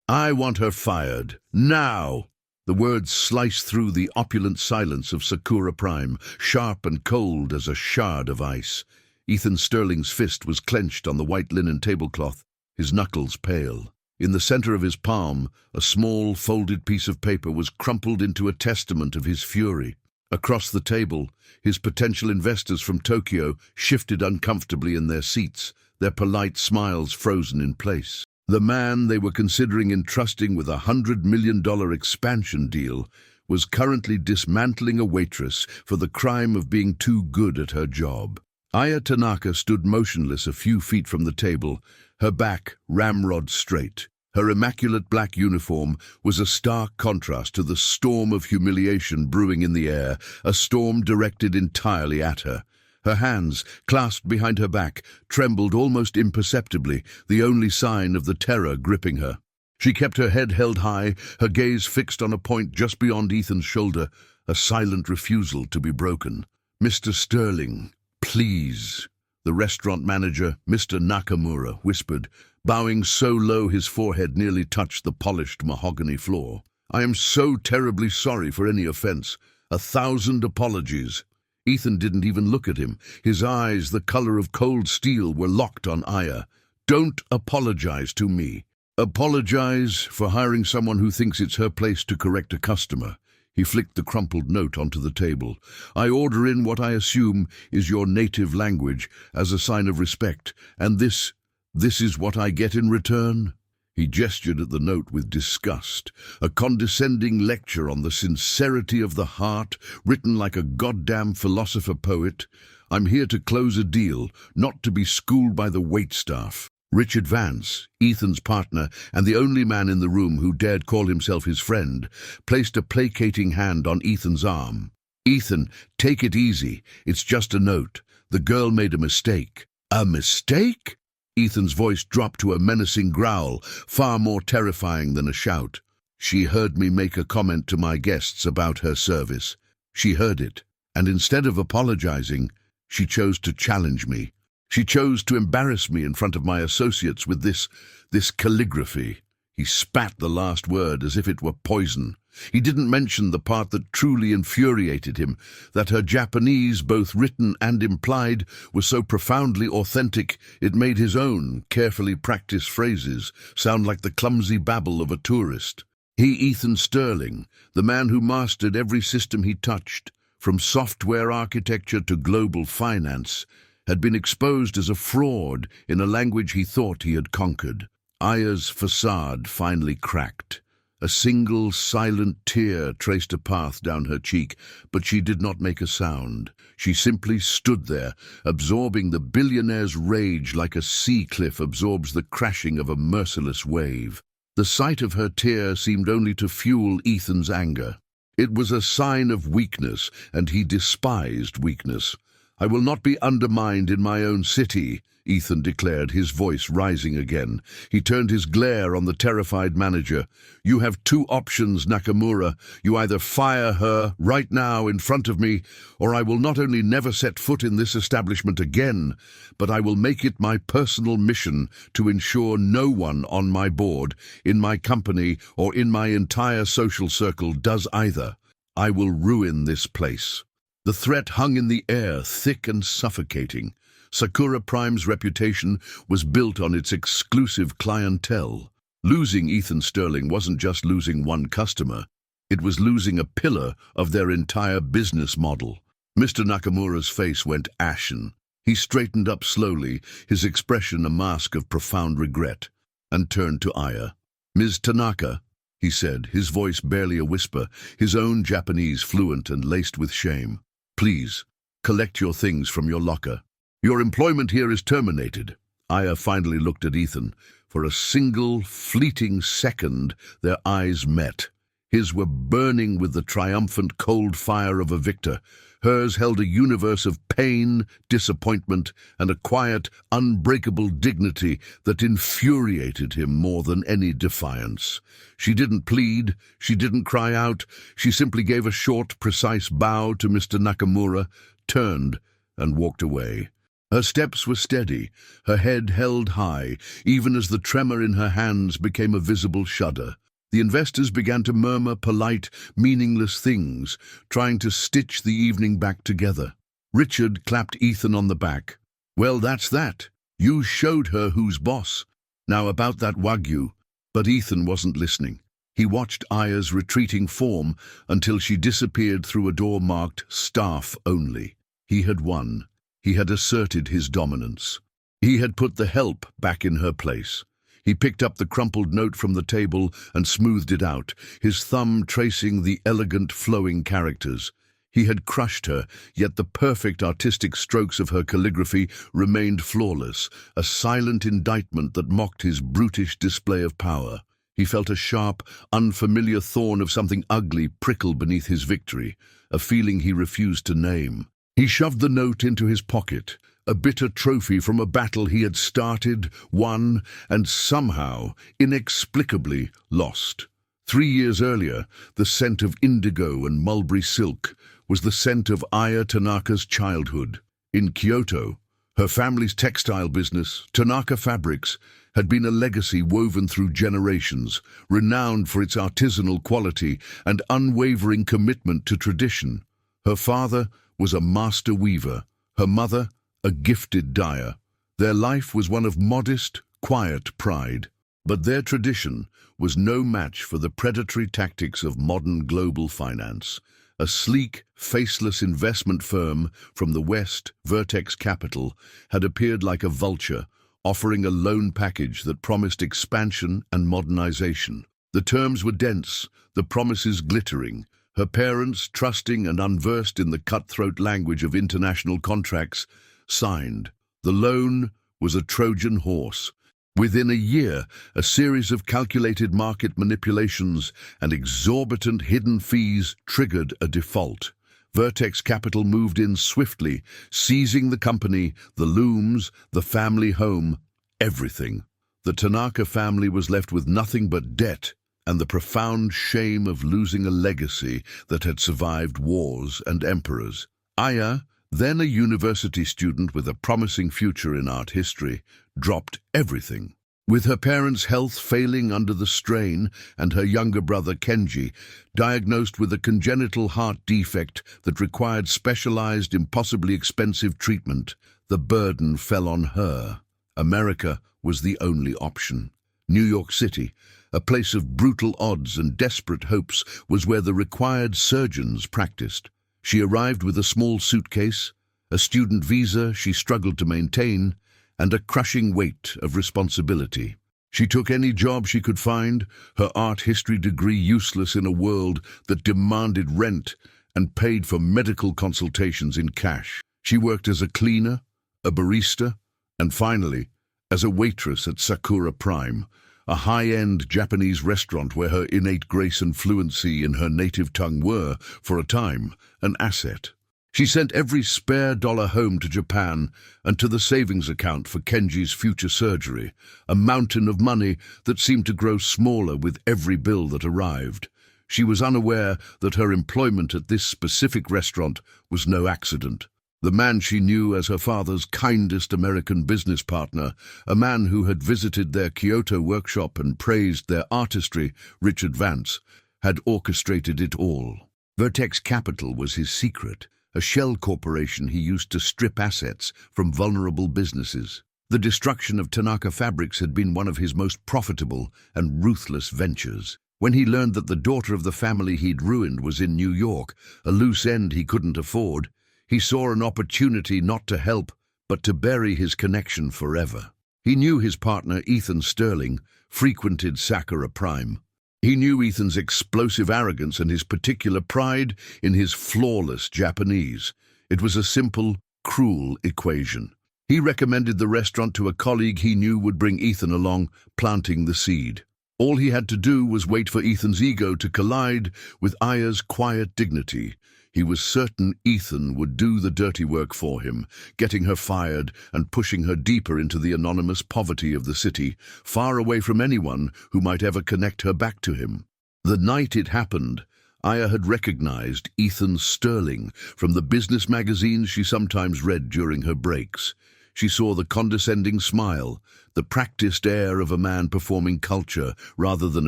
I want her fired. Now! The words sliced through the opulent silence of Sakura Prime, sharp and cold as a shard of ice. Ethan Sterling's fist was clenched on the white linen tablecloth, his knuckles pale. In the center of his palm, a small, folded piece of paper was crumpled into a testament of his fury. Across the table, his potential investors from Tokyo shifted uncomfortably in their seats, their polite smiles frozen in place. The man they were considering entrusting with $100 million expansion deal was currently dismantling a waitress for the crime of being too good at her job. Aya Tanaka stood motionless a few feet from the table, her back ramrod straight. Her immaculate black uniform was a stark contrast to the storm of humiliation brewing in the air, a storm directed entirely at her. Her hands, clasped behind her back, trembled almost imperceptibly, the only sign of the terror gripping her. She kept her head held high, her gaze fixed on a point just beyond Ethan's shoulder, a silent refusal to be broken. "Mr. Sterling, please," the restaurant manager, Mr. Nakamura, whispered, bowing so low his forehead nearly touched the polished mahogany floor. "I am so terribly sorry for any offense. 1,000 apologies." Ethan didn't even look at him. His eyes, the color of cold steel, were locked on Aya. "Don't apologize to me. Apologize for hiring someone who thinks it's her place to correct a customer." He flicked the crumpled note onto the table. "I order in what I assume is your native language as a sign of respect, and this is what I get in return?" He gestured at the note with disgust, a condescending lecture on the sincerity of the heart, written like a goddamn philosopher-poet. "I'm here to close a deal, not to be schooled by the waitstaff." Richard Vance, Ethan's partner and the only man in the room who dared call himself his friend, placed a placating hand on Ethan's arm. "Ethan, take it easy. It's just a note. The girl made a mistake." "A mistake?" Ethan's voice dropped to a menacing growl, far more terrifying than a shout. "She heard me make a comment to my guests about her service. She heard it, and instead of apologizing, she chose to challenge me. She chose to embarrass me in front of my associates with this calligraphy." He spat the last word as if it were poison. He didn't mention the part that truly infuriated him, that her Japanese, both written and implied, was so profoundly authentic it made his own, carefully practiced phrases sound like the clumsy babble of a tourist. He, Ethan Sterling, the man who mastered every system he touched, from software architecture to global finance, had been exposed as a fraud in a language he thought he had conquered. Aya's facade finally cracked. A single, silent tear traced a path down her cheek, but she did not make a sound. She simply stood there, absorbing the billionaire's rage like a sea cliff absorbs the crashing of a merciless wave. The sight of her tear seemed only to fuel Ethan's anger. It was a sign of weakness, and he despised weakness. "I will not be undermined in my own city," Ethan declared, his voice rising again. He turned his glare on the terrified manager. "You have two options, Nakamura. You either fire her right now in front of me, or I will not only never set foot in this establishment again, but I will make it my personal mission to ensure no one on my board, in my company, or in my entire social circle does either. I will ruin this place." The threat hung in the air, thick and suffocating. Sakura Prime's reputation was built on its exclusive clientele. Losing Ethan Sterling wasn't just losing one customer. It was losing a pillar of their entire business model. Mr. Nakamura's face went ashen. He straightened up slowly, his expression a mask of profound regret, and turned to Aya. "Ms. Tanaka," he said, his voice barely a whisper, his own Japanese fluent and laced with shame. "Please, collect your things from your locker. Your employment here is terminated." Aya finally looked at Ethan. For a single, fleeting second, their eyes met. His were burning with the triumphant cold fire of a victor. Hers held a universe of pain, disappointment, and a quiet, unbreakable dignity that infuriated him more than any defiance. She didn't plead, she didn't cry out, she simply gave a short, precise bow to Mr. Nakamura, turned, and walked away. Her steps were steady, her head held high, even as the tremor in her hands became a visible shudder. The investors began to murmur polite, meaningless things, trying to stitch the evening back together. Richard clapped Ethan on the back. "Well, that's that. You showed her who's boss. Now about that Wagyu." But Ethan wasn't listening. He watched Aya's retreating form until she disappeared through a door marked "Staff Only." He had won. He had asserted his dominance. He had put the help back in her place. He picked up the crumpled note from the table and smoothed it out, his thumb tracing the elegant, flowing characters. He had crushed her, yet the perfect artistic strokes of her calligraphy remained flawless, a silent indictment that mocked his brutish display of power. He felt a sharp, unfamiliar thorn of something ugly prickle beneath his victory, a feeling he refused to name. He shoved the note into his pocket, a bitter trophy from a battle he had started, won, and somehow, inexplicably, lost. 3 years earlier, the scent of indigo and mulberry silk was the scent of Aya Tanaka's childhood. In Kyoto, her family's textile business, Tanaka Fabrics, had been a legacy woven through generations, renowned for its artisanal quality and unwavering commitment to tradition. Her father was a master weaver, her mother a gifted dyer. Their life was one of modest, quiet pride. But their tradition was no match for the predatory tactics of modern global finance. A sleek, faceless investment firm from the West, Vertex Capital, had appeared like a vulture, offering a loan package that promised expansion and modernization. The terms were dense, the promises glittering. Her parents, trusting and unversed in the cutthroat language of international contracts, signed. The loan was a Trojan horse. Within a year, a series of calculated market manipulations and exorbitant hidden fees triggered a default. Vertex Capital moved in swiftly, seizing the company, the looms, the family home, everything. The Tanaka family was left with nothing but debt and the profound shame of losing a legacy that had survived wars and emperors. Aya, then a university student with a promising future in art history, dropped everything. With her parents' health failing under the strain and her younger brother Kenji diagnosed with a congenital heart defect that required specialized, impossibly expensive treatment, the burden fell on her. America was the only option. New York City, a place of brutal odds and desperate hopes, was where the required surgeons practiced. She arrived with a small suitcase, a student visa she struggled to maintain, and a crushing weight of responsibility. She took any job she could find, her art history degree useless in a world that demanded rent and paid for medical consultations in cash. She worked as a cleaner, a barista, and finally, as a waitress at Sakura Prime, a high-end Japanese restaurant where her innate grace and fluency in her native tongue were, for a time, an asset. She sent every spare dollar home to Japan and to the savings account for Kenji's future surgery, a mountain of money that seemed to grow smaller with every bill that arrived. She was unaware that her employment at this specific restaurant was no accident. The man she knew as her father's kindest American business partner, a man who had visited their Kyoto workshop and praised their artistry, Richard Vance, had orchestrated it all. Vertex Capital was his secret, a shell corporation he used to strip assets from vulnerable businesses. The destruction of Tanaka Fabrics had been one of his most profitable and ruthless ventures. When he learned that the daughter of the family he'd ruined was in New York, a loose end he couldn't afford, he saw an opportunity not to help, but to bury his connection forever. He knew his partner, Ethan Sterling, frequented Sakura Prime. He knew Ethan's explosive arrogance and his particular pride in his flawless Japanese. It was a simple, cruel equation. He recommended the restaurant to a colleague he knew would bring Ethan along, planting the seed. All he had to do was wait for Ethan's ego to collide with Aya's quiet dignity. He was certain Ethan would do the dirty work for him, getting her fired and pushing her deeper into the anonymous poverty of the city, far away from anyone who might ever connect her back to him. The night it happened, Aya had recognized Ethan Sterling from the business magazines she sometimes read during her breaks. She saw the condescending smile, the practiced air of a man performing culture rather than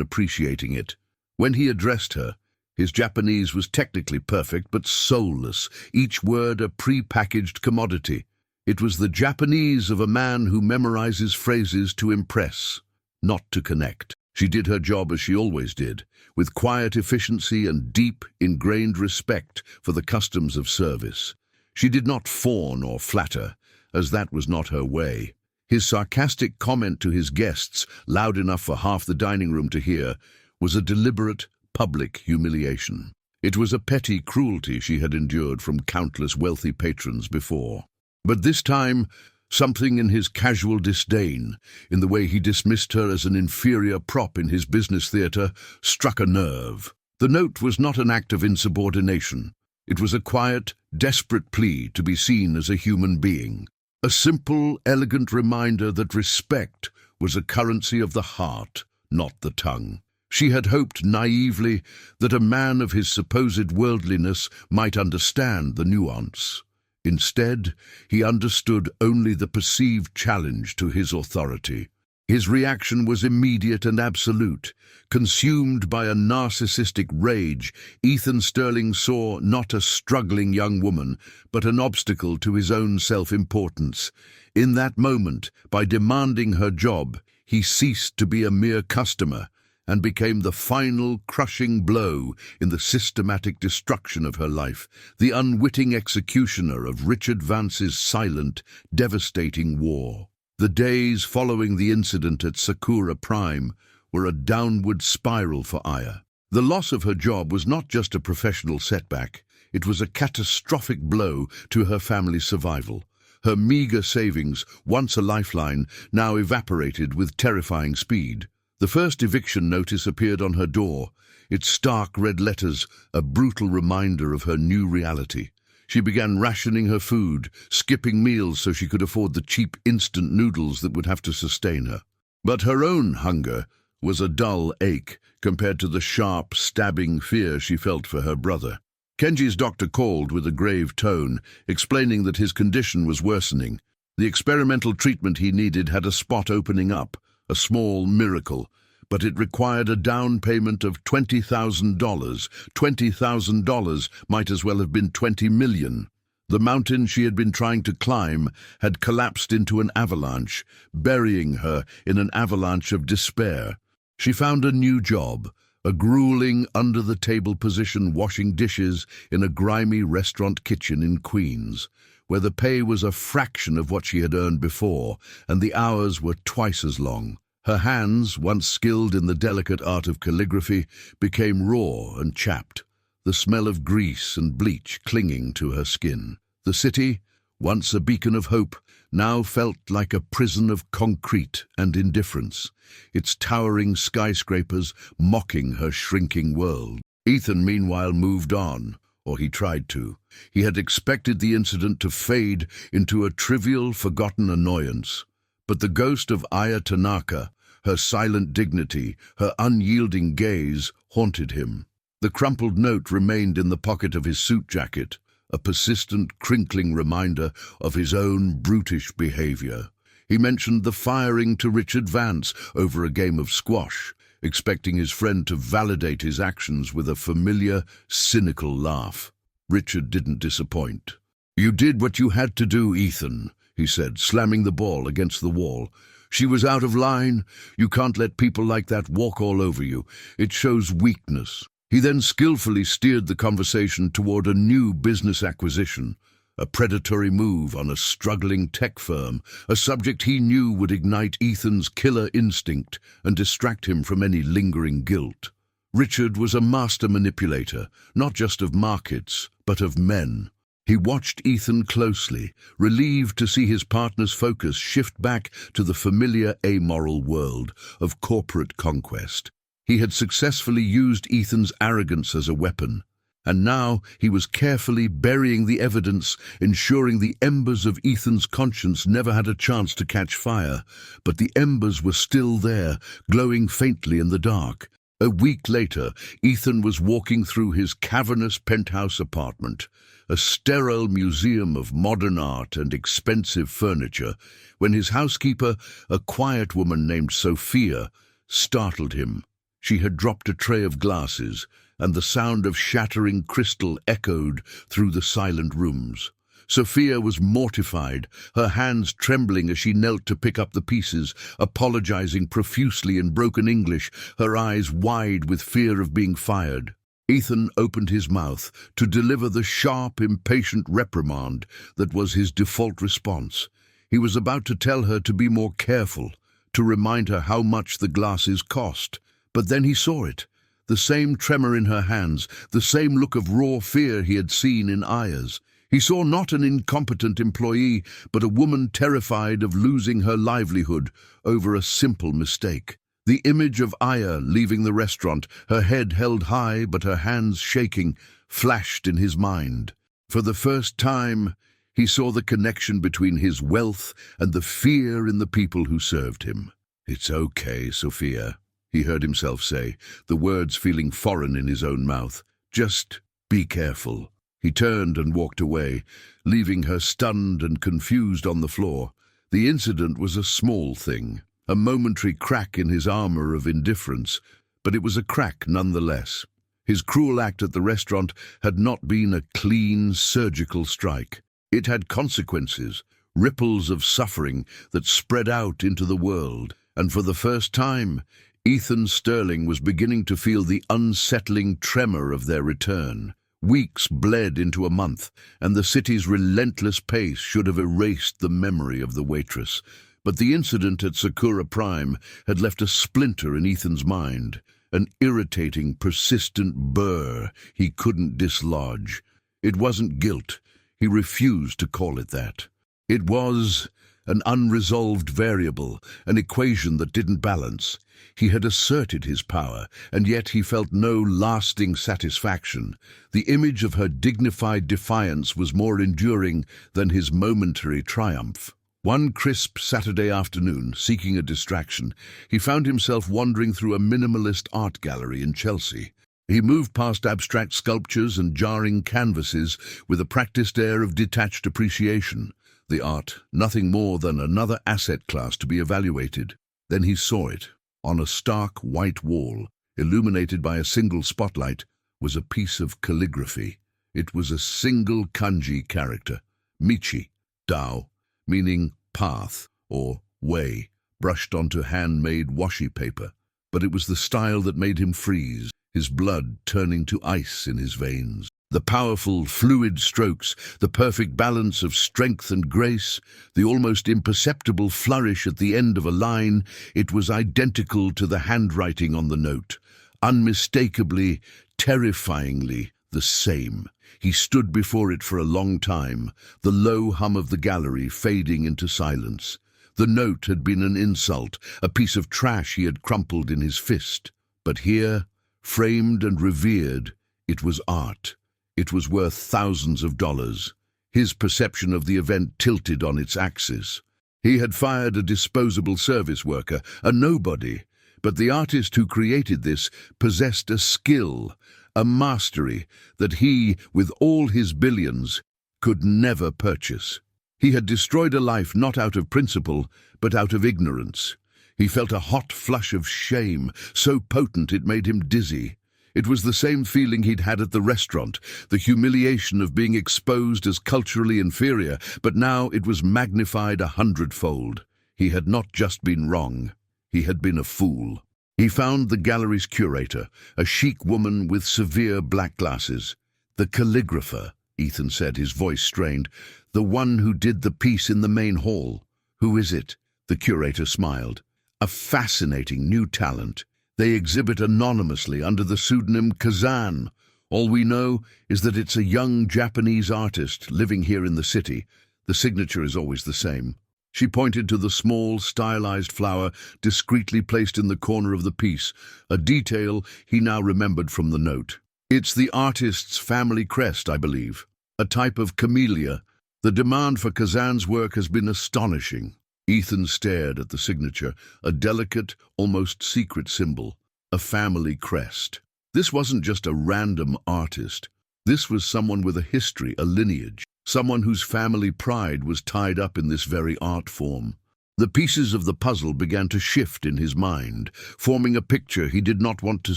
appreciating it. When he addressed her, his Japanese was technically perfect but soulless, each word a pre-packaged commodity. It was the Japanese of a man who memorizes phrases to impress, not to connect. She did her job as she always did, with quiet efficiency and deep, ingrained respect for the customs of service. She did not fawn or flatter, as that was not her way. His sarcastic comment to his guests, loud enough for half the dining room to hear, was a deliberate, public humiliation. It was a petty cruelty she had endured from countless wealthy patrons before. But this time, something in his casual disdain, in the way he dismissed her as an inferior prop in his business theatre, struck a nerve. The note was not an act of insubordination. It was a quiet, desperate plea to be seen as a human being. A simple, elegant reminder that respect was a currency of the heart, not the tongue. She had hoped naively that a man of his supposed worldliness might understand the nuance. Instead, he understood only the perceived challenge to his authority. His reaction was immediate and absolute. Consumed by a narcissistic rage, Ethan Sterling saw not a struggling young woman, but an obstacle to his own self-importance. In that moment, by demanding her job, he ceased to be a mere customer and became the final crushing blow in the systematic destruction of her life, the unwitting executioner of Richard Vance's silent, devastating war. The days following the incident at Sakura Prime were a downward spiral for Aya. The loss of her job was not just a professional setback, it was a catastrophic blow to her family's survival. Her meager savings, once a lifeline, now evaporated with terrifying speed. The first eviction notice appeared on her door, its stark red letters a brutal reminder of her new reality. She began rationing her food, skipping meals so she could afford the cheap instant noodles that would have to sustain her. But her own hunger was a dull ache compared to the sharp, stabbing fear she felt for her brother. Kenji's doctor called with a grave tone, explaining that his condition was worsening. The experimental treatment he needed had a spot opening up, a small miracle, but it required a down payment of $20,000. $20,000 might as well have been 20 million. The mountain she had been trying to climb had collapsed into an avalanche, burying her in an avalanche of despair. She found a new job, a grueling under-the-table position washing dishes in a grimy restaurant kitchen in Queens, where the pay was a fraction of what she had earned before, and the hours were twice as long. Her hands, once skilled in the delicate art of calligraphy, became raw and chapped, the smell of grease and bleach clinging to her skin. The city, once a beacon of hope, now felt like a prison of concrete and indifference, its towering skyscrapers mocking her shrinking world. Ethan, meanwhile, moved on, or he tried to. He had expected the incident to fade into a trivial, forgotten annoyance. But the ghost of Aya Tanaka, her silent dignity, her unyielding gaze, haunted him. The crumpled note remained in the pocket of his suit jacket, a persistent, crinkling reminder of his own brutish behavior. He mentioned the firing to Richard Vance over a game of squash, expecting his friend to validate his actions with a familiar, cynical laugh. Richard didn't disappoint. "You did what you had to do, Ethan," he said, slamming the ball against the wall. "She was out of line. You can't let people like that walk all over you. It shows weakness." He then skillfully steered the conversation toward a new business acquisition, a predatory move on a struggling tech firm, a subject he knew would ignite Ethan's killer instinct and distract him from any lingering guilt. Richard was a master manipulator, not just of markets, but of men. He watched Ethan closely, relieved to see his partner's focus shift back to the familiar amoral world of corporate conquest. He had successfully used Ethan's arrogance as a weapon, and now he was carefully burying the evidence, ensuring the embers of Ethan's conscience never had a chance to catch fire. But the embers were still there, glowing faintly in the dark. A week later, Ethan was walking through his cavernous penthouse apartment, a sterile museum of modern art and expensive furniture, when his housekeeper, a quiet woman named Sophia, startled him. She had dropped a tray of glasses, and the sound of shattering crystal echoed through the silent rooms. Sophia was mortified, her hands trembling as she knelt to pick up the pieces, apologizing profusely in broken English, her eyes wide with fear of being fired. Ethan opened his mouth to deliver the sharp, impatient reprimand that was his default response. He was about to tell her to be more careful, to remind her how much the glasses cost. But then he saw it. The same tremor in her hands, the same look of raw fear he had seen in Aya's. He saw not an incompetent employee, but a woman terrified of losing her livelihood over a simple mistake. The image of Aya leaving the restaurant, her head held high but her hands shaking, flashed in his mind. For the first time, he saw the connection between his wealth and the fear in the people who served him. "It's okay, Sophia," he heard himself say, the words feeling foreign in his own mouth. "Just be careful." He turned and walked away, leaving her stunned and confused on the floor. The incident was a small thing, a momentary crack in his armor of indifference, but it was a crack nonetheless. His cruel act at the restaurant had not been a clean, surgical strike. It had consequences, ripples of suffering that spread out into the world, and for the first time, Ethan Sterling was beginning to feel the unsettling tremor of their return. Weeks bled into a month, and the city's relentless pace should have erased the memory of the waitress. But the incident at Sakura Prime had left a splinter in Ethan's mind, an irritating, persistent burr he couldn't dislodge. It wasn't guilt. He refused to call it that. It was an unresolved variable, an equation that didn't balance. He had asserted his power, and yet he felt no lasting satisfaction. The image of her dignified defiance was more enduring than his momentary triumph. One crisp Saturday afternoon, seeking a distraction, he found himself wandering through a minimalist art gallery in Chelsea. He moved past abstract sculptures and jarring canvases with a practiced air of detached appreciation. The art, nothing more than another asset class to be evaluated. Then he saw it. On a stark white wall, illuminated by a single spotlight, was a piece of calligraphy. It was a single kanji character, Michi, Dao, meaning path or way, brushed onto handmade washi paper. But it was the style that made him freeze, his blood turning to ice in his veins. The powerful, fluid strokes, the perfect balance of strength and grace, the almost imperceptible flourish at the end of a line, it was identical to the handwriting on the note, unmistakably, terrifyingly the same. He stood before it for a long time, the low hum of the gallery fading into silence. The note had been an insult, a piece of trash he had crumpled in his fist. But here, framed and revered, it was art. It was worth thousands of dollars. His perception of the event tilted on its axis. He had fired a disposable service worker, a nobody, but the artist who created this possessed a skill, a mastery that he, with all his billions, could never purchase. He had destroyed a life not out of principle, but out of ignorance. He felt a hot flush of shame, so potent it made him dizzy. It was the same feeling he'd had at the restaurant, the humiliation of being exposed as culturally inferior, but now it was magnified 100-fold. He had not just been wrong, he had been a fool. He found the gallery's curator, a chic woman with severe black glasses. "The calligrapher," Ethan said, his voice strained. "The one who did the piece in the main hall." "Who is it?" The curator smiled. "A fascinating new talent. They exhibit anonymously under the pseudonym Kazan. All we know is that it's a young Japanese artist living here in the city. The signature is always the same." She pointed to the small, stylized flower discreetly placed in the corner of the piece, a detail he now remembered from the note. "It's the artist's family crest, I believe. A type of camellia. The demand for Kazan's work has been astonishing." Ethan stared at the signature, a delicate, almost secret symbol. a family crest. This wasn't just a random artist. This was someone with a history, a lineage, someone whose family pride was tied up in this very art form. The pieces of the puzzle began to shift in his mind, forming a picture he did not want to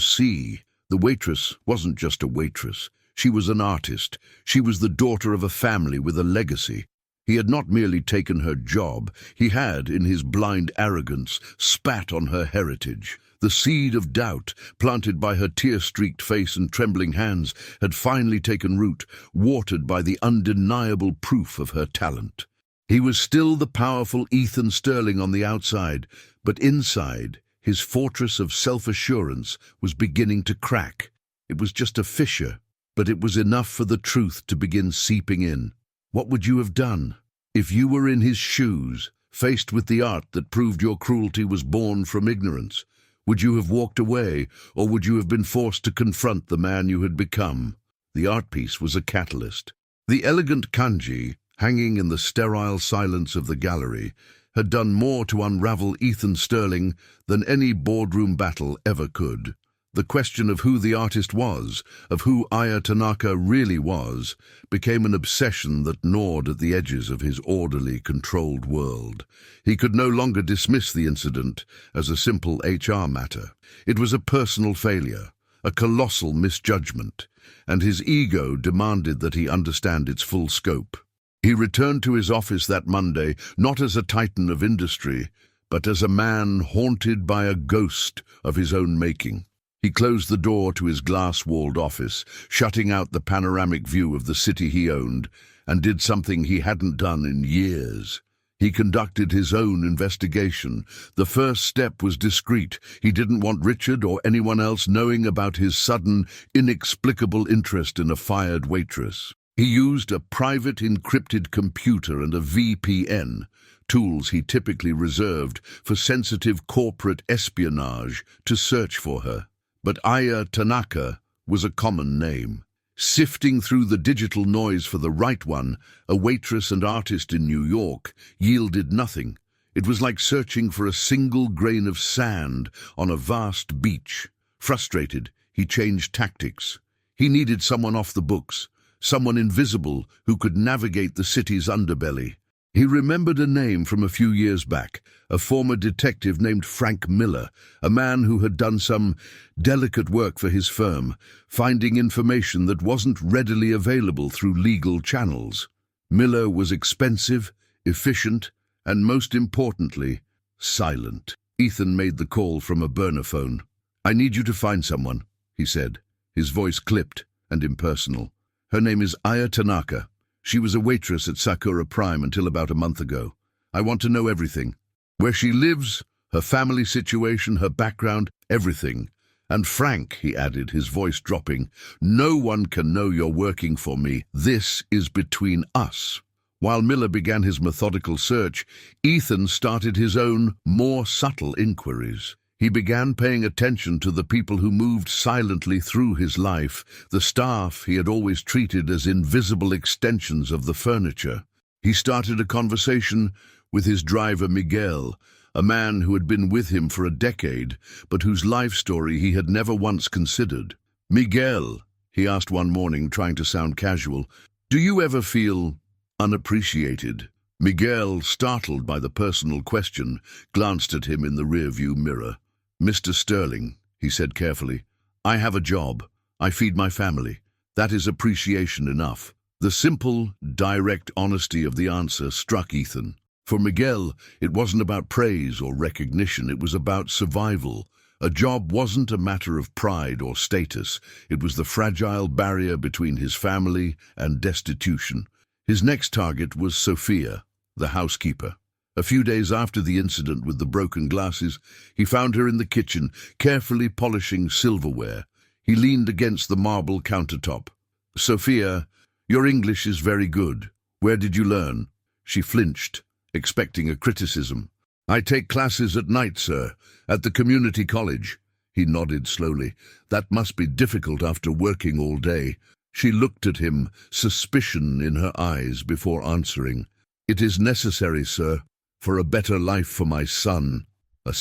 see. The waitress wasn't just a waitress. She was an artist. She was the daughter of a family with a legacy. He had not merely taken her job, he had, in his blind arrogance, spat on her heritage. The seed of doubt, planted by her tear-streaked face and trembling hands, had finally taken root, watered by the undeniable proof of her talent. He was still the powerful Ethan Sterling on the outside, but inside, his fortress of self-assurance was beginning to crack. It was just a fissure, but it was enough for the truth to begin seeping in. What would you have done if you were in his shoes, faced with the art that proved your cruelty was born from ignorance? Would you have walked away, or would you have been forced to confront the man you had become? The art piece was a catalyst. The elegant kanji, hanging in the sterile silence of the gallery, had done more to unravel Ethan Sterling than any boardroom battle ever could. The question of who the artist was, of who Aya Tanaka really was, became an obsession that gnawed at the edges of his orderly, controlled world. He could no longer dismiss the incident as a simple HR matter. It was a personal failure, a colossal misjudgment, and his ego demanded that he understand its full scope. He returned to his office that Monday, not as a titan of industry, but as a man haunted by a ghost of his own making. He closed the door to his glass-walled office, shutting out the panoramic view of the city he owned, and did something he hadn't done in years. He conducted his own investigation. The first step was discreet. He didn't want Richard or anyone else knowing about his sudden, inexplicable interest in a fired waitress. He used a private encrypted computer and a VPN, tools he typically reserved for sensitive corporate espionage, to search for her. But Aya Tanaka was a common name. Sifting through the digital noise for the right one, a waitress and artist in New York, yielded nothing. It was like searching for a single grain of sand on a vast beach. Frustrated, he changed tactics. He needed someone off the books, someone invisible who could navigate the city's underbelly. He remembered a name from a few years back, a former detective named Frank Miller, a man who had done some delicate work for his firm, finding information that wasn't readily available through legal channels. Miller was expensive, efficient, and most importantly, silent. Ethan made the call from a burner phone. "I need you to find someone," he said, his voice clipped and impersonal. "Her name is Aya Tanaka. She was a waitress at Sakura Prime until about a month ago. I want to know everything. Where she lives, her family situation, her background, everything. And Frank," he added, his voice dropping, "no one can know you're working for me. This is between us." While Miller began his methodical search, Ethan started his own, more subtle inquiries. He began paying attention to the people who moved silently through his life, the staff he had always treated as invisible extensions of the furniture. He started a conversation with his driver Miguel, a man who had been with him for a decade, but whose life story he had never once considered. "Miguel," he asked one morning, trying to sound casual, "do you ever feel unappreciated?" Miguel, startled by the personal question, glanced at him in the rearview mirror. "Mr. Sterling," he said carefully, "I have a job. I feed my family. That is appreciation enough." The simple, direct honesty of the answer struck Ethan. For Miguel, it wasn't about praise or recognition, it was about survival. A job wasn't a matter of pride or status, it was the fragile barrier between his family and destitution. His next target was Sophia, the housekeeper. A few days after the incident with the broken glasses, he found her in the kitchen, carefully polishing silverware. He leaned against the marble countertop. "Sophia, your English is very good. Where did you learn?" She flinched, expecting a criticism. "I take classes at night, sir, at the community college." He nodded slowly. "That must be difficult after working all day." She looked at him, suspicion in her eyes, before answering. "It is necessary, sir, for a better life for my son. A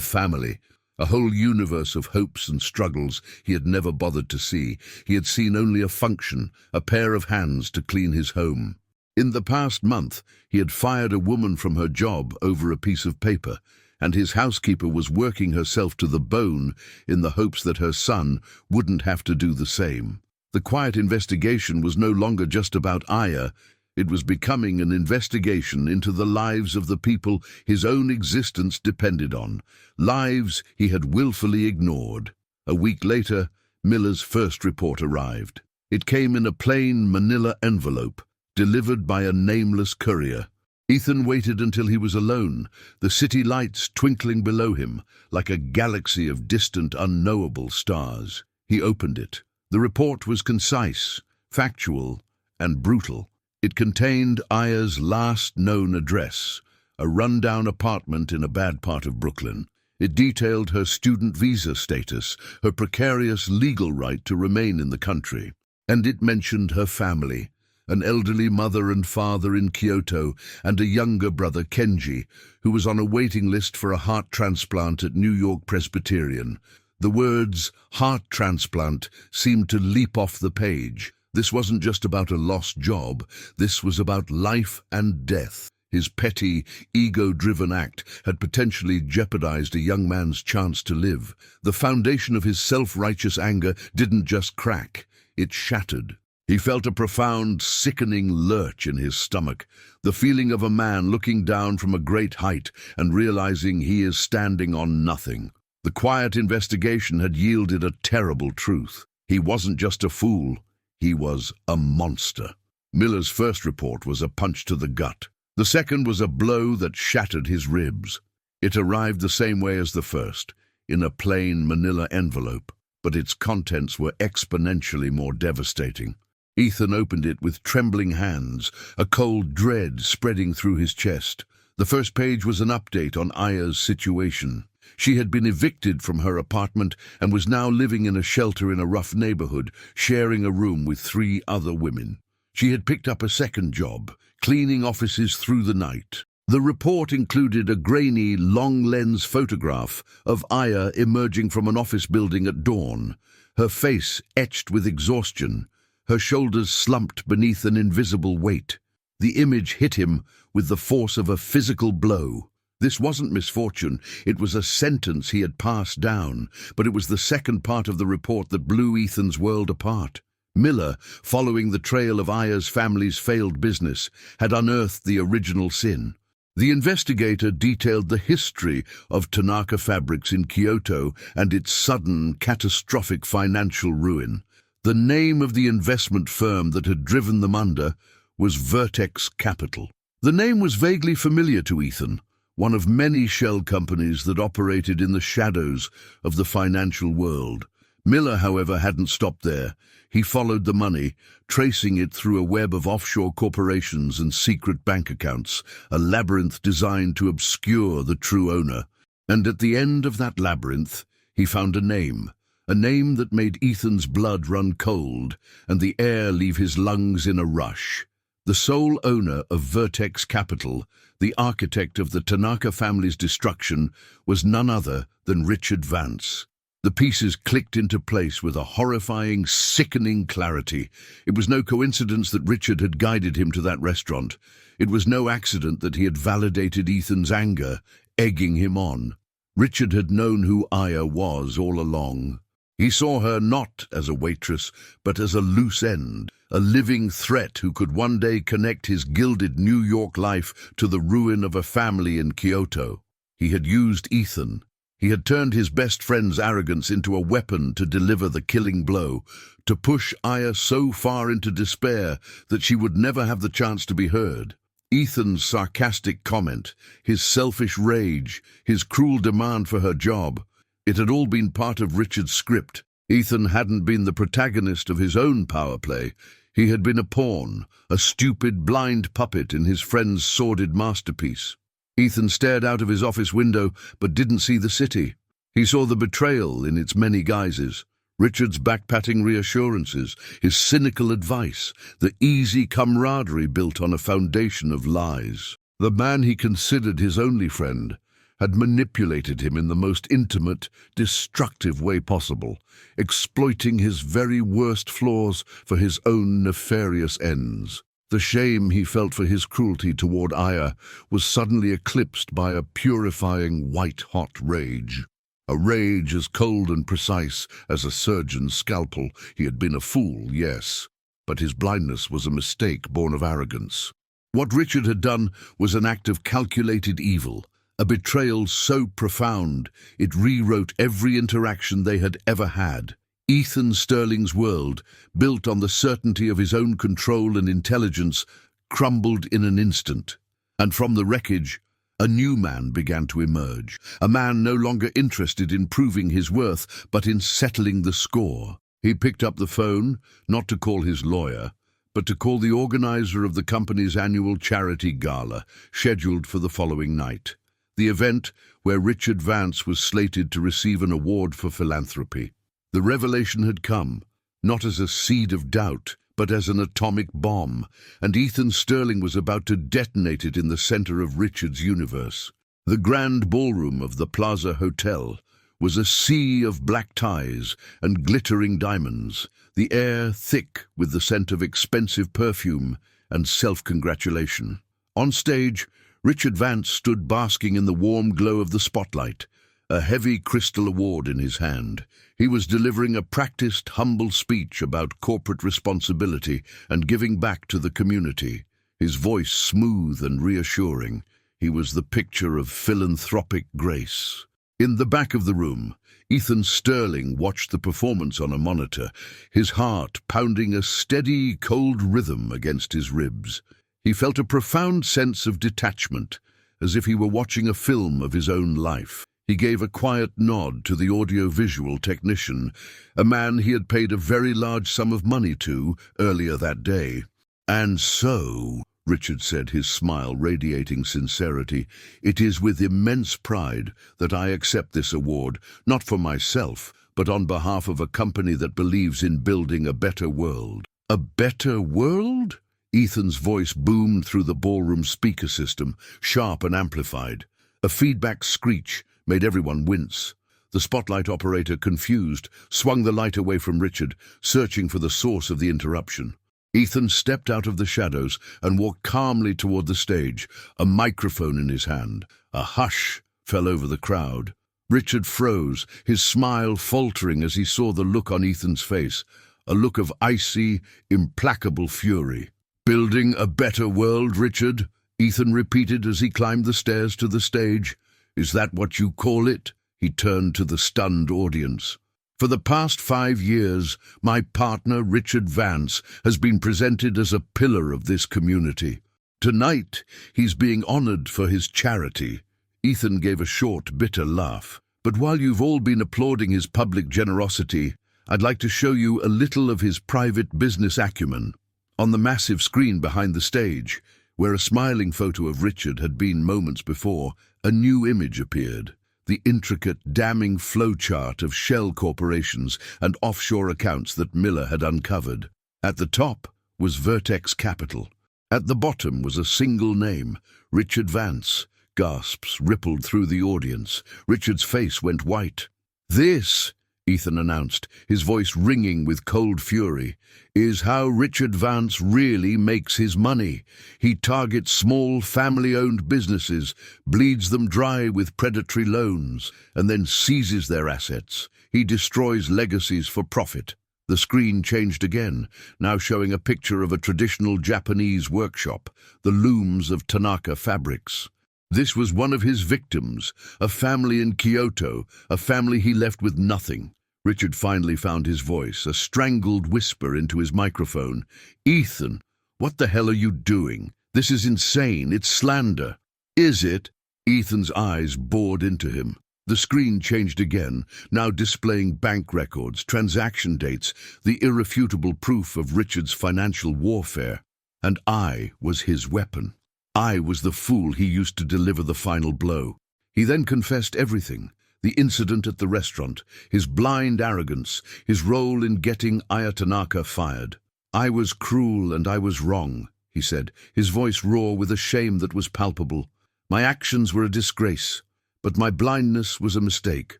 family." A whole universe of hopes and struggles he had never bothered to see. He had seen only a function, a pair of hands to clean his home. In the past month, he had fired a woman from her job over a piece of paper, and his housekeeper was working herself to the bone in the hopes that her son wouldn't have to do the same. The quiet investigation was no longer just about Aya. It was becoming an investigation into the lives of the people his own existence depended on, lives he had willfully ignored. A week later, Miller's first report arrived. It came in a plain manila envelope, delivered by a nameless courier. Ethan waited until he was alone, the city lights twinkling below him like a galaxy of distant, unknowable stars. He opened it. The report was concise, factual, and brutal. It contained Aya's last known address, a rundown apartment in a bad part of Brooklyn. It detailed her student visa status, her precarious legal right to remain in the country. And it mentioned her family, an elderly mother and father in Kyoto, and a younger brother, Kenji, who was on a waiting list for a heart transplant at New York Presbyterian. The words heart transplant seemed to leap off the page. This wasn't just about a lost job. This was about life and death. His petty, ego-driven act had potentially jeopardized a young man's chance to live. The foundation of his self-righteous anger didn't just crack, it shattered. He felt a profound, sickening lurch in his stomach, the feeling of a man looking down from a great height and realizing he is standing on nothing. The quiet investigation had yielded a terrible truth. He wasn't just a fool, he was a monster. Miller's first report was a punch to the gut. The second was a blow that shattered his ribs. It arrived the same way as the first, in a plain manila envelope, but its contents were exponentially more devastating. Ethan opened it with trembling hands, a cold dread spreading through his chest. The first page was an update on Aya's situation. She had been evicted from her apartment and was now living in a shelter in a rough neighborhood, sharing a room with 3 other women. She had picked up a second job, cleaning offices through the night. The report included a grainy, long-lens photograph of Aya emerging from an office building at dawn, her face etched with exhaustion, her shoulders slumped beneath an invisible weight. The image hit him with the force of a physical blow. This wasn't misfortune, it was a sentence he had passed down, but it was the second part of the report that blew Ethan's world apart. Miller, following the trail of Aya's family's failed business, had unearthed the original sin. The investigator detailed the history of Tanaka Fabrics in Kyoto and its sudden, catastrophic financial ruin. The name of the investment firm that had driven them under was Vertex Capital. The name was vaguely familiar to Ethan, one of many shell companies that operated in the shadows of the financial world. Miller, however, hadn't stopped there. He followed the money, tracing it through a web of offshore corporations and secret bank accounts, a labyrinth designed to obscure the true owner. And at the end of that labyrinth, he found a name that made Ethan's blood run cold and the air leave his lungs in a rush. The sole owner of Vertex Capital, the architect of the Tanaka family's destruction, was none other than Richard Vance. The pieces clicked into place with a horrifying, sickening clarity. It was no coincidence that Richard had guided him to that restaurant. It was no accident that he had validated Ethan's anger, egging him on. Richard had known who Aya was all along. He saw her not as a waitress, but as a loose end, a living threat who could one day connect his gilded New York life to the ruin of a family in Kyoto. He had used Ethan. He had turned his best friend's arrogance into a weapon to deliver the killing blow, to push Aya so far into despair that she would never have the chance to be heard. Ethan's sarcastic comment, his selfish rage, his cruel demand for her job, it had all been part of Richard's script. Ethan hadn't been the protagonist of his own power play. He had been a pawn, a stupid, blind puppet in his friend's sordid masterpiece. Ethan stared out of his office window, but didn't see the city. He saw the betrayal in its many guises. Richard's backpatting reassurances, his cynical advice, the easy camaraderie built on a foundation of lies. The man he considered his only friend had manipulated him in the most intimate, destructive way possible, exploiting his very worst flaws for his own nefarious ends. The shame he felt for his cruelty toward Aya was suddenly eclipsed by a purifying, white-hot rage. A rage as cold and precise as a surgeon's scalpel. He had been a fool, yes, but his blindness was a mistake born of arrogance. What Richard had done was an act of calculated evil, a betrayal so profound it rewrote every interaction they had ever had. Ethan Sterling's world, built on the certainty of his own control and intelligence, crumbled in an instant. And from the wreckage, a new man began to emerge, a man no longer interested in proving his worth, but in settling the score. He picked up the phone, not to call his lawyer, but to call the organizer of the company's annual charity gala, scheduled for the following night. The event where Richard Vance was slated to receive an award for philanthropy. The revelation had come, not as a seed of doubt, but as an atomic bomb, and Ethan Sterling was about to detonate it in the center of Richard's universe. The grand ballroom of the Plaza Hotel was a sea of black ties and glittering diamonds, the air thick with the scent of expensive perfume and self-congratulation. On stage, Richard Vance stood basking in the warm glow of the spotlight, a heavy crystal award in his hand. He was delivering a practiced, humble speech about corporate responsibility and giving back to the community, his voice smooth and reassuring. He was the picture of philanthropic grace. In the back of the room, Ethan Sterling watched the performance on a monitor, his heart pounding a steady, cold rhythm against his ribs. He felt a profound sense of detachment, as if he were watching a film of his own life. He gave a quiet nod to the audio-visual technician, a man he had paid a very large sum of money to earlier that day. "And so," Richard said, his smile radiating sincerity, "it is with immense pride that I accept this award, not for myself, but on behalf of a company that believes in building a better world." "A better world?" Ethan's voice boomed through the ballroom speaker system, sharp and amplified. A feedback screech made everyone wince. The spotlight operator, confused, swung the light away from Richard, searching for the source of the interruption. Ethan stepped out of the shadows and walked calmly toward the stage, a microphone in his hand. A hush fell over the crowd. Richard froze, his smile faltering as he saw the look on Ethan's face, a look of icy, implacable fury. "Building a better world, Richard?" Ethan repeated as he climbed the stairs to the stage. "Is that what you call it?" He turned to the stunned audience. "For the past 5 years, my partner, Richard Vance, has been presented as a pillar of this community. Tonight, he's being honored for his charity." Ethan gave a short, bitter laugh. "But while you've all been applauding his public generosity, I'd like to show you a little of his private business acumen." On the massive screen behind the stage, where a smiling photo of Richard had been moments before, a new image appeared. The intricate, damning flowchart of shell corporations and offshore accounts that Miller had uncovered. At the top was Vertex Capital. At the bottom was a single name, Richard Vance. Gasps rippled through the audience. Richard's face went white. "This," Ethan announced, his voice ringing with cold fury, "is how Richard Vance really makes his money. He targets small, family-owned businesses, bleeds them dry with predatory loans, and then seizes their assets. He destroys legacies for profit." The screen changed again, now showing a picture of a traditional Japanese workshop, the looms of Tanaka Fabrics. This was one of his victims, a family in Kyoto, a family he left with nothing. Richard finally found his voice, a strangled whisper into his microphone. "Ethan, what the hell are you doing? This is insane. It's slander." "Is it?" Ethan's eyes bored into him. The screen changed again, now displaying bank records, transaction dates, the irrefutable proof of Richard's financial warfare. And I was his weapon. I was the fool he used to deliver the final blow. He then confessed everything. The incident at the restaurant, his blind arrogance, his role in getting Ayatanaka fired. "I was cruel and I was wrong," he said, his voice raw with a shame that was palpable. "My actions were a disgrace, But my blindness was a mistake.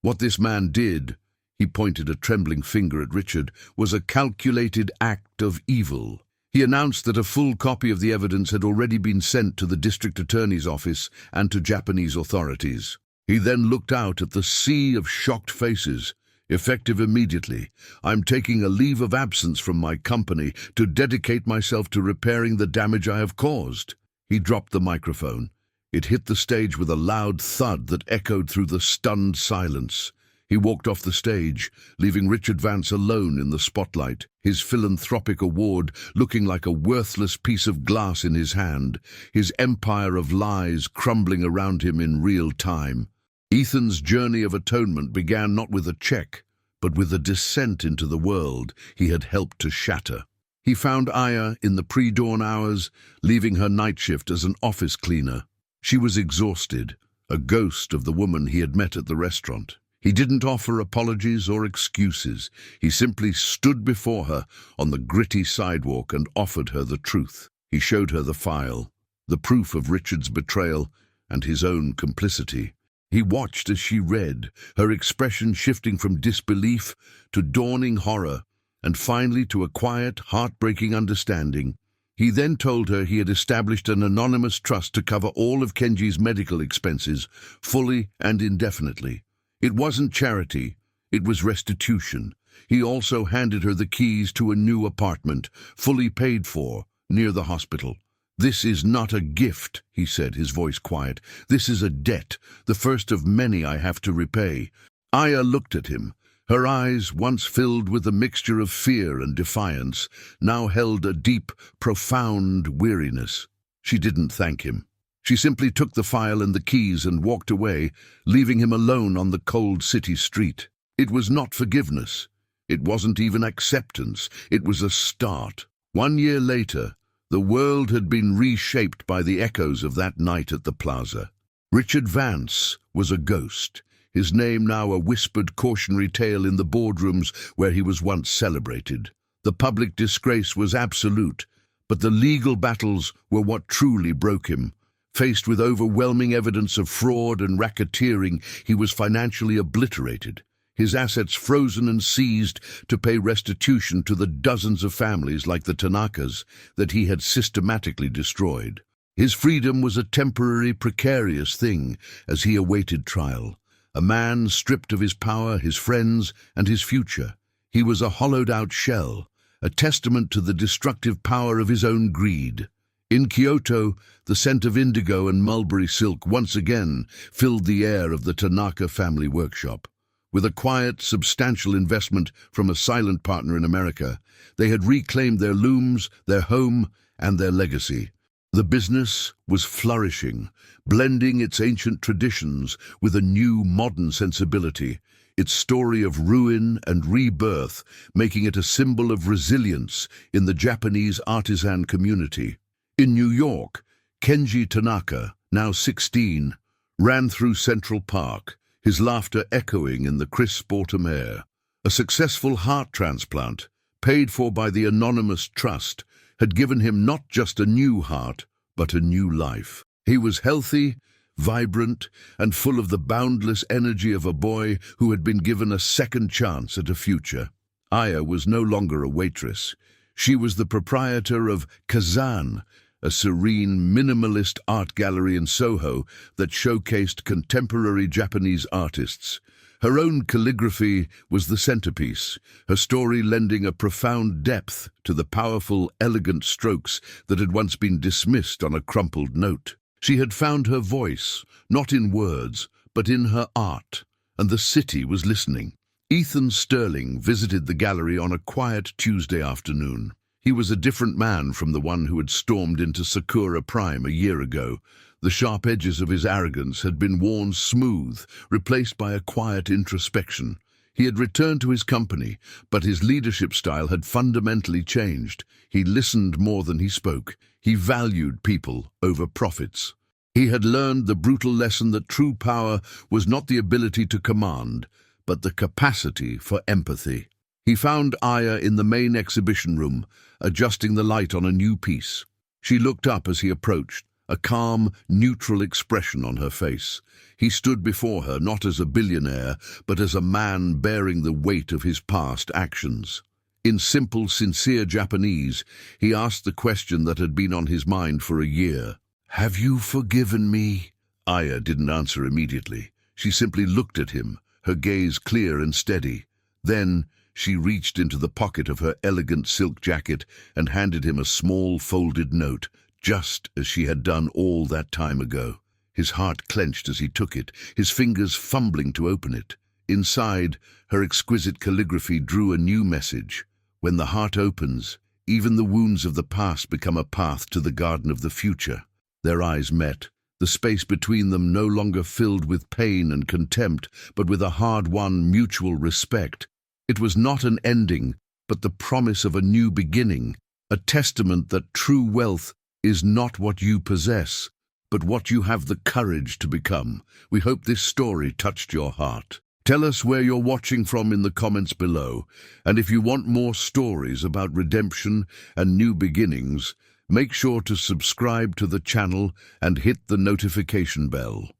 What this man did, he pointed a trembling finger at Richard, was a calculated act of evil. He announced that a full copy of the evidence had already been sent to the district attorney's office and to Japanese authorities. He then looked out at the sea of shocked faces. Effective immediately, I'm taking a leave of absence from my company to dedicate myself to repairing the damage I have caused. He dropped the microphone. It hit the stage with a loud thud that echoed through the stunned silence. He walked off the stage, leaving Richard Vance alone in the spotlight, his philanthropic award looking like a worthless piece of glass in his hand, his empire of lies crumbling around him in real time. Ethan's journey of atonement began not with a check, but with a descent into the world he had helped to shatter. He found Aya in the pre-dawn hours, leaving her night shift as an office cleaner. She was exhausted, a ghost of the woman he had met at the restaurant. He didn't offer apologies or excuses. He simply stood before her on the gritty sidewalk and offered her the truth. He showed her the file, the proof of Richard's betrayal and his own complicity. He watched as she read, her expression shifting from disbelief to dawning horror, and finally to a quiet, heartbreaking understanding. He then told her he had established an anonymous trust to cover all of Kenji's medical expenses, fully and indefinitely. It wasn't charity, it was restitution. He also handed her the keys to a new apartment, fully paid for, near the hospital. "This is not a gift," he said, his voice quiet. "This is a debt, the first of many I have to repay." Aya looked at him. Her eyes, once filled with a mixture of fear and defiance, now held a deep, profound weariness. She didn't thank him. She simply took the file and the keys and walked away, leaving him alone on the cold city street. It was not forgiveness. It wasn't even acceptance. It was a start. 1 year later, the world had been reshaped by the echoes of that night at the plaza. Richard Vance was a ghost, his name now a whispered cautionary tale in the boardrooms where he was once celebrated. The public disgrace was absolute, but the legal battles were what truly broke him. Faced with overwhelming evidence of fraud and racketeering, he was financially obliterated, his assets frozen and seized to pay restitution to the dozens of families like the Tanakas that he had systematically destroyed. His freedom was a temporary, precarious thing as he awaited trial. A man stripped of his power, his friends, and his future. He was a hollowed-out shell, a testament to the destructive power of his own greed. In Kyoto, the scent of indigo and mulberry silk once again filled the air of the Tanaka family workshop. With a quiet, substantial investment from a silent partner in America, they had reclaimed their looms, their home, and their legacy. The business was flourishing, blending its ancient traditions with a new, modern sensibility, its story of ruin and rebirth making it a symbol of resilience in the Japanese artisan community. In New York, Kenji Tanaka, now 16, ran through Central Park, his laughter echoing in the crisp autumn air. A successful heart transplant, paid for by the anonymous trust, had given him not just a new heart, but a new life. He was healthy, vibrant, and full of the boundless energy of a boy who had been given a second chance at a future. Aya was no longer a waitress. She was the proprietor of Kazan, a serene, minimalist art gallery in Soho that showcased contemporary Japanese artists. Her own calligraphy was the centerpiece, her story lending a profound depth to the powerful, elegant strokes that had once been dismissed on a crumpled note. She had found her voice, not in words, but in her art, and the city was listening. Ethan Sterling visited the gallery on a quiet Tuesday afternoon. He was a different man from the one who had stormed into Sakura Prime a year ago. The sharp edges of his arrogance had been worn smooth, replaced by a quiet introspection. He had returned to his company, but his leadership style had fundamentally changed. He listened more than he spoke. He valued people over profits. He had learned the brutal lesson that true power was not the ability to command, but the capacity for empathy. He found Aya in the main exhibition room, adjusting the light on a new piece. She looked up as he approached, a calm, neutral expression on her face. He stood before her not as a billionaire, but as a man bearing the weight of his past actions. In simple, sincere Japanese, he asked the question that had been on his mind for a year. "Have you forgiven me?" Aya didn't answer immediately. She simply looked at him, her gaze clear and steady. Then she reached into the pocket of her elegant silk jacket and handed him a small folded note, just as she had done all that time ago. His heart clenched as he took it, his fingers fumbling to open it. Inside, her exquisite calligraphy drew a new message. When the heart opens, even the wounds of the past become a path to the garden of the future. Their eyes met, the space between them no longer filled with pain and contempt, but with a hard-won mutual respect. It was not an ending, but the promise of a new beginning, a testament that true wealth is not what you possess, but what you have the courage to become. We hope this story touched your heart. Tell us where you're watching from in the comments below, and if you want more stories about redemption and new beginnings, make sure to subscribe to the channel and hit the notification bell.